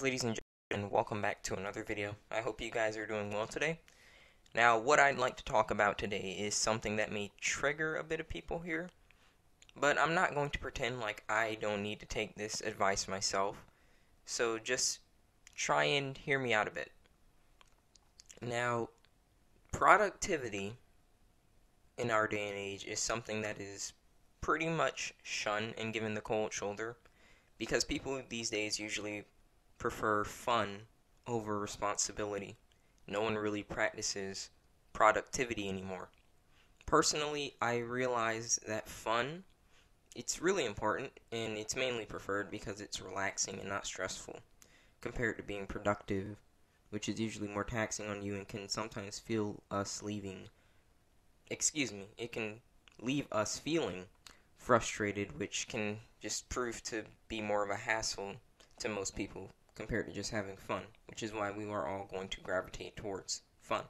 Ladies and gentlemen, welcome back to another video. I hope you guys are doing well today. Now, what I'd like to talk about today is something that may trigger a bit of people here, but I'm not going to pretend like I don't need to take this advice myself, so just try and hear me out a bit. Now, productivity in our day and age is something that is pretty much shunned and given the cold shoulder because people these days usually prefer fun over responsibility. No one really practices productivity anymore. Personally, I realize that fun, it's really important and it's mainly preferred because it's relaxing and not stressful compared to being productive, which is usually more taxing on you and can sometimes it can leave us feeling frustrated, which can just prove to be more of a hassle to most people compared to just having fun, which is why we are all going to gravitate towards fun.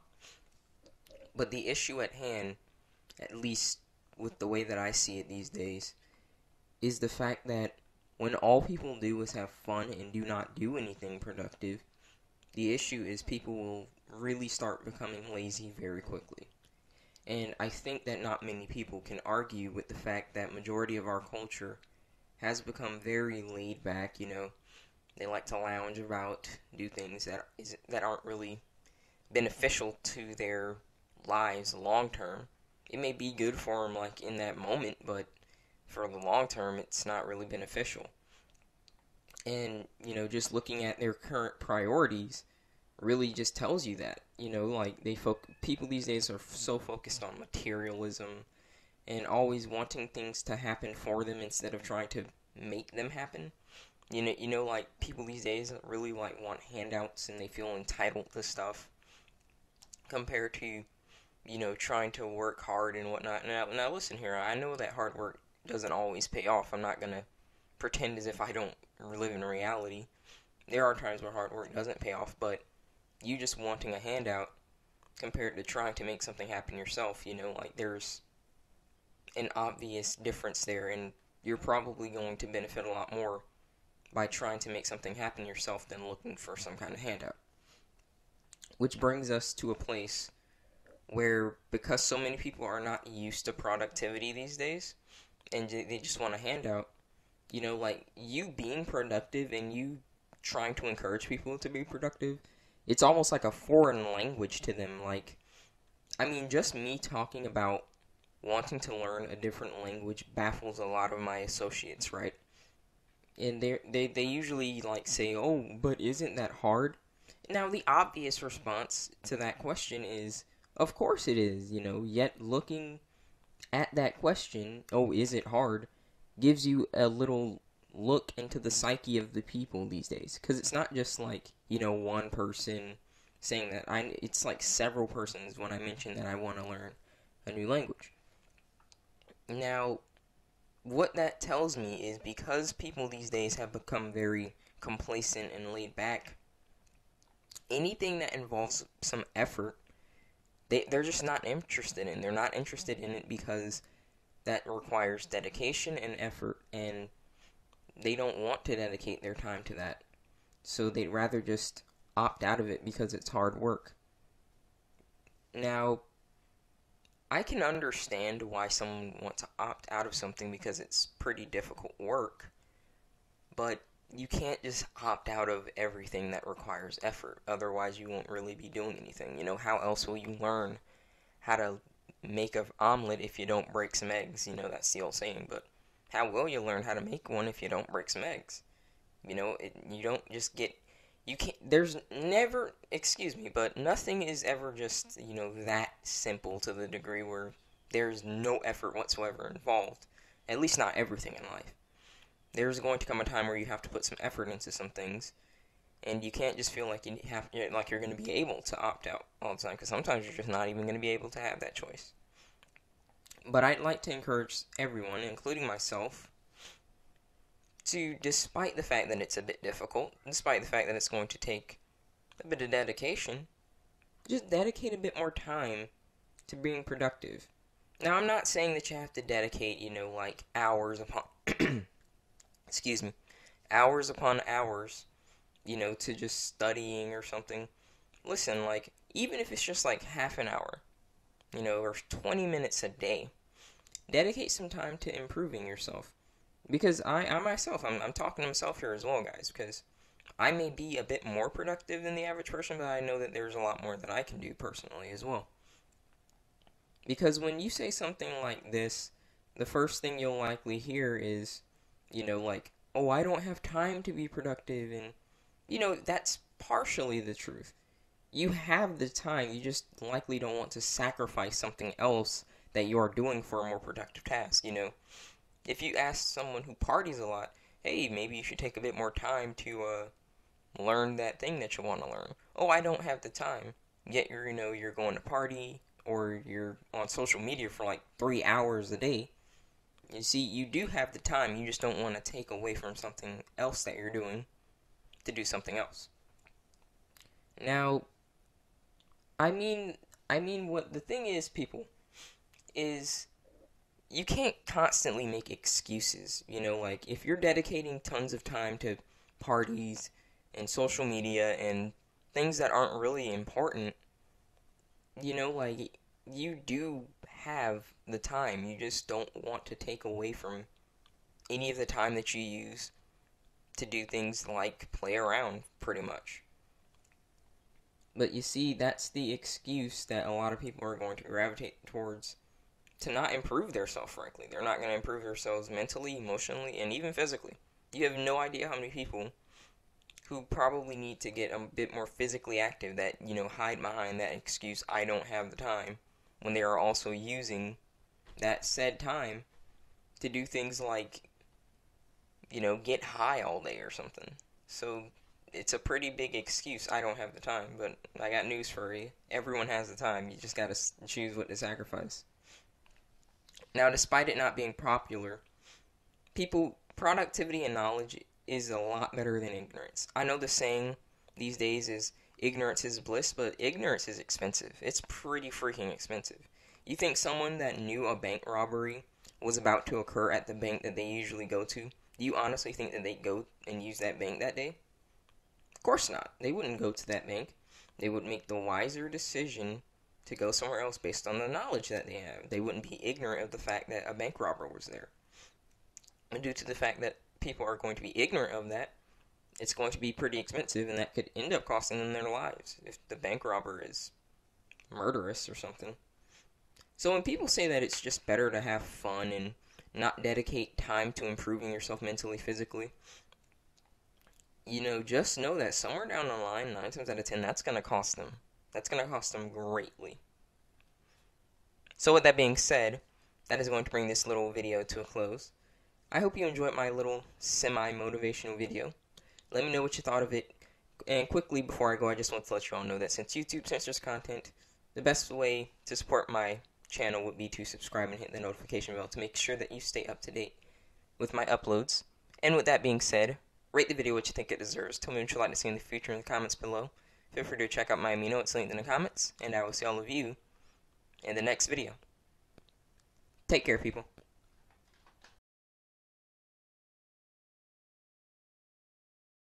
But the issue at hand, at least with the way that I see it these days, is the fact that when all people do is have fun and do not do anything productive, the issue is people will really start becoming lazy very quickly. And I think that not many people can argue with the fact that majority of our culture has become very laid back. They like to lounge about, do things that aren't really beneficial to their lives long term. It may be good for them like in that moment, but for the long term it's not really beneficial. And just looking at their current priorities really just tells you that. People these days are so focused on materialism and always wanting things to happen for them instead of trying to make them happen. People these days really want handouts and they feel entitled to stuff compared to, trying to work hard and whatnot. Now listen here, I know that hard work doesn't always pay off. I'm not gonna pretend as if I don't live in reality. There are times where hard work doesn't pay off, but you just wanting a handout compared to trying to make something happen yourself, there's an obvious difference there, and you're probably going to benefit a lot more by trying to make something happen yourself than looking for some kind of handout. Which brings us to a place where, because so many people are not used to productivity these days, and they just want a handout, you being productive and you trying to encourage people to be productive, it's almost like a foreign language to them. Just me talking about wanting to learn a different language baffles a lot of my associates, right? And they usually say, "Oh, but isn't that hard?" Now, the obvious response to that question is, of course it is, yet looking at that question, "Oh, is it hard?" gives you a little look into the psyche of the people these days. Because it's not just one person saying that. It's several persons when I mention that I want to learn a new language. Now, what that tells me is because people these days have become very complacent and laid back, anything that involves some effort, they're just not interested in. They're not interested in it because that requires dedication and effort, and they don't want to dedicate their time to that. So they'd rather just opt out of it because it's hard work. Now, I can understand why someone wants to opt out of something because it's pretty difficult work, but you can't just opt out of everything that requires effort. Otherwise, you won't really be doing anything. How else will you learn how to make an omelet if you don't break some eggs? That's the old saying, but how will you learn how to make one if you don't break some eggs? You don't just get, you can't, there's never, but nothing is ever just, that simple to the degree where there's no effort whatsoever involved. At least not everything in life. There's going to come a time where you have to put some effort into some things, and you can't just feel like you're going to be able to opt out all the time, because sometimes you're just not even going to be able to have that choice. But I'd like to encourage everyone, including myself, to, despite the fact that it's a bit difficult, despite the fact that it's going to take a bit of dedication, just dedicate a bit more time to being productive. Now, I'm not saying that you have to dedicate, hours upon, hours upon hours to just studying or something. Listen, like, even if it's just like half an hour, or 20 minutes a day, dedicate some time to improving yourself. Because I myself, I'm talking to myself here as well, guys, because I may be a bit more productive than the average person, but I know that there's a lot more that I can do personally as well. Because when you say something like this, the first thing you'll likely hear is, like, oh, I don't have time to be productive, and, that's partially the truth. You have the time, you just likely don't want to sacrifice something else that you are doing for a more productive task, If you ask someone who parties a lot, hey, maybe you should take a bit more time to learn that thing that you want to learn. Oh, I don't have the time. Yet you're going to party or you're on social media for like 3 hours a day. You see, you do have the time. You just don't want to take away from something else that you're doing to do something else. Now, I mean, what the thing is, people, is you can't constantly make excuses. Like, if you're dedicating tons of time to parties and social media and things that aren't really important, like, you do have the time. You just don't want to take away from any of the time that you use to do things like play around, pretty much. But you see, that's the excuse that a lot of people are going to gravitate towards to not improve themselves, frankly. They're not going to improve themselves mentally, emotionally, and even physically. You have no idea how many people who probably need to get a bit more physically active that, hide behind that excuse, I don't have the time, when they are also using that said time to do things like, get high all day or something. So it's a pretty big excuse, I don't have the time, but I got news for you. Everyone has the time, you just gotta choose what to sacrifice. Now, despite it not being popular, productivity and knowledge is a lot better than ignorance. I know the saying these days is ignorance is bliss, but ignorance is expensive. It's pretty freaking expensive. You think someone that knew a bank robbery was about to occur at the bank that they usually go to, do you honestly think that they'd go and use that bank that day? Of course not. They wouldn't go to that bank. They would make the wiser decision to go somewhere else based on the knowledge that they have. They wouldn't be ignorant of the fact that a bank robber was there. And due to the fact that people are going to be ignorant of that, it's going to be pretty expensive, and that could end up costing them their lives if the bank robber is murderous or something. So when people say that it's just better to have fun and not dedicate time to improving yourself mentally, physically, just know that somewhere down the line, 9 times out of 10, that's going to cost them. That's going to cost them greatly. So with that being said, that is going to bring this little video to a close. I hope you enjoyed my little semi-motivational video. Let me know what you thought of it. And quickly, before I go, I just want to let you all know that since YouTube censors content, the best way to support my channel would be to subscribe and hit the notification bell to make sure that you stay up to date with my uploads. And with that being said, rate the video what you think it deserves. Tell me what you'd like to see in the future in the comments below. Feel free to check out my amino, it's linked in the comments. And I will see all of you in the next video. Take care, people.